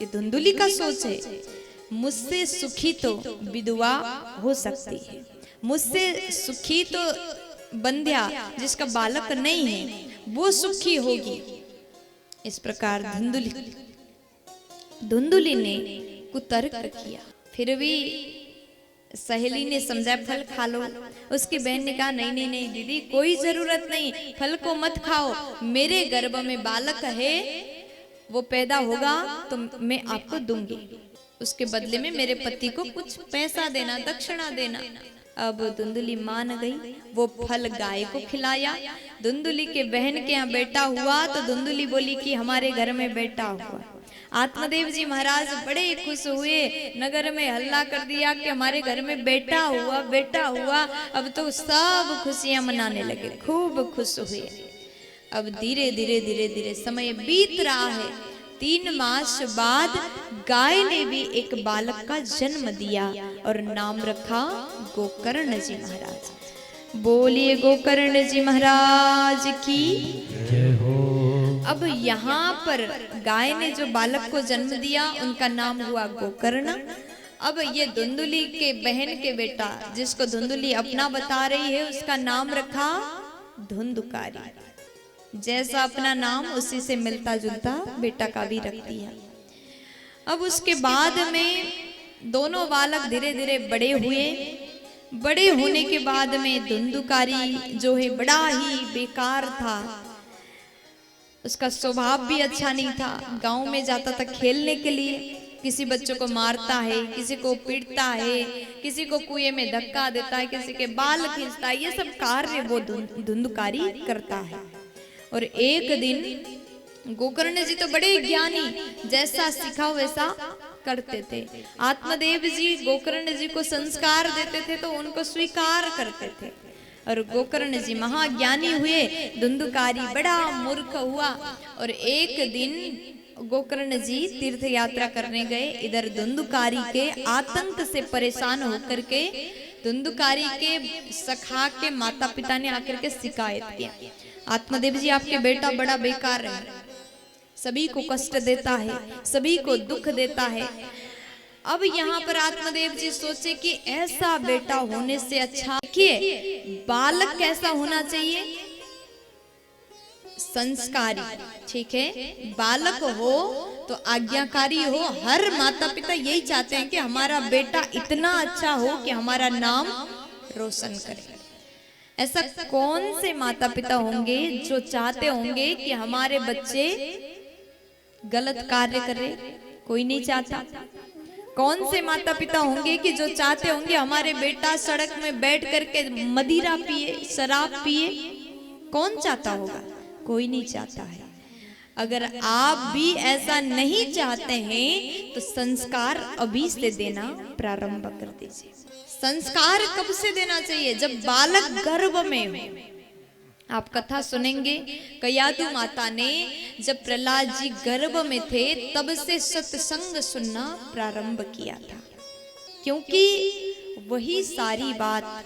ये धुंधुली का सोच है। मुझसे सुखी तो विधवा हो सकती है, मुझसे सुखी तो बंध्या जिसका बालक नहीं है वो सुखी होगी। इस प्रकार धुंधुली ने कुतर्क किया। फिर भी सहेली ने समझा फल खा लो। उसकी बहन ने कहा नहीं नहीं नहीं दीदी, कोई जरूरत नहीं, फल को मत खाओ, मेरे गर्भ में बालक है, वो पैदा होगा तो मैं आपको दूंगी, उसके बदले में मेरे पति को कुछ पैसा देना, दक्षिणा देना। अब धुंधुली मान गई, वो फल गाय को खिलाया। धुंधुली के बहन के यहाँ बेटा हुआ तो धुंधुली बोली कि हमारे घर में बेटा हुआ। आत्मदेव जी महाराज बड़े खुश हुए, नगर में हल्ला कर दिया कि हमारे घर में बेटा हुआ, बेटा हुआ। अब तो सब खुशियां मनाने लगे, खूब खुश हुए। अब धीरे धीरे धीरे धीरे समय बीत रहा है। 3 मास बाद गाय ने भी एक बालक का जन्म दिया और नाम रखा गोकर्ण जी महाराज। बोलिए गोकर्ण जी महाराज की जय हो। अब यहाँ पर गाय ने जो बालक को जन्म दिया उनका नाम हुआ गोकर्ण। अब ये धुंधुली के बहन के बेटा जिसको धुंधुली अपना बता रही है उसका नाम रखा धुंधुकारी। जैसा अपना नाम उसी से मिलता जुलता बेटा का भी रख दिया। अब उसके बाद में दोनों बालक धीरे धीरे बड़े हुए। बड़े होने के बाद में धुंधुकारी जो है बड़ा ही बेकार था, उसका स्वभाव भी अच्छा नहीं था। गांव में जाता था खेलने के लिए, किसी बच्चों को मारता है, किसी को पीटता है, किसी को कुएं में धक्का देता है, किसी के बाल खींचता है, ये सब कार्य वो धुंधुकारी करता है। और एक दिन गोकर्ण जी तो बड़े ज्ञानी, जैसा सीखा वैसा करते थे। आत्मदेव जी गोकर्ण जी को संस्कार देते थे तो उनको स्वीकार करते थे। और गोकर्ण जी महाज्ञानी हुए, धुंधुकारी बड़ा मूर्ख हुआ। और एक दिन गोकर्ण जी तीर्थ यात्रा करने गए। इधर धुंधुकारी के आतंक से परेशान होकर के धुंधुकारी के सखा के माता पिता ने आकर के शिकायत किया, आत्मदेव जी आपके बेटा बड़ा बेकार है, सभी को कष्ट देता है, सभी को दुख देता है। अब यहाँ पर आत्मदेव जी सोचे कि ऐसा बेटा होने से अच्छा देखिए बालक कैसा होना चाहिए, संस्कारी, ठीक है, बालक हो तो आज्ञाकारी हो। हर माता पिता यही चाहते हैं कि हमारा बेटा इतना अच्छा हो कि हमारा नाम रोशन करे। ऐसा कौन से माता पिता होंगे जो चाहते होंगे कि हमारे बच्चे गलत कार्य करें? कोई नहीं चाहता। कौन से माता पिता होंगे कि जो चाहते होंगे हमारे बेटा सड़क में बैठ करके मदिरा पिए, शराब पिए? कौन चाहता होगा? कोई नहीं चाहता है। अगर आप भी ऐसा नहीं चाहते हैं तो संस्कार अभी से देना प्रारंभ कर दीजिए। संस्कार कब से देना चाहिए? जब बालक गर्भ में हो। आप कथा सुनेंगे, कयादु माता ने जब प्रहलाद जी गर्भ में थे तब से सत्संग सुनना प्रारंभ किया था, क्योंकि वही सारी बात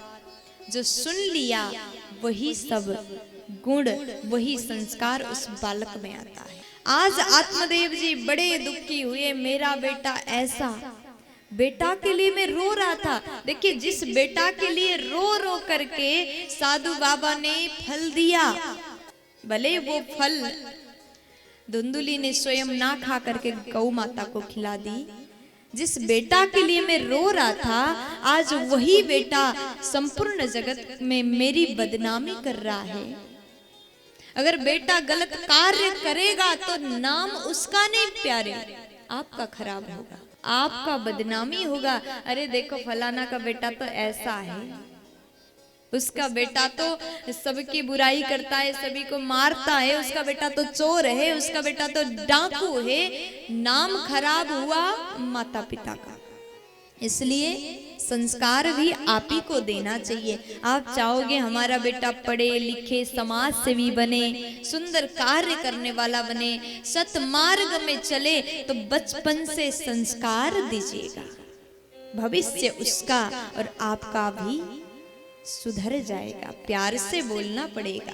जो सुन लिया वही सब गुण, वही संस्कार उस बालक में आता है। आज आत्मदेव जी बड़े दुखी हुए, मेरा बेटा ऐसा। बेटा के लिए मैं रो रहा था। देखिए जिस बेटा के लिए रो रो करके साधु बाबा ने फल दिया, भले वो फल धुंधुली ने स्वयं ना खा करके गौ माता को खिला दी, जिस बेटा के लिए मैं रो रहा था आज वही बेटा संपूर्ण जगत में मेरी बदनामी कर रहा है। अगर बेटा गलत कार्य करेगा तो नाम उसका नहीं प्यारे, आपका खराब होगा, आपका बदनामी होगा। अरे देखो फलाना का बेटा तो ऐसा है, उसका बेटा तो सबकी बुराई करता है, सभी को मारता है, उसका बेटा तो चोर है, उसका बेटा तो डाकू है। नाम खराब हुआ माता पिता का। इसलिए संस्कार भी आप ही को देना चाहिए। आप चाहोगे हमारा बेटा पढ़े लिखे समाज सेवी बने, सुंदर कार्य करने वाला बने, सतमार्ग में चले, तो बचपन से संस्कार दीजिएगा। भविष्य उसका और आपका भी सुधर जाएगा। प्यार से बोलना पड़ेगा।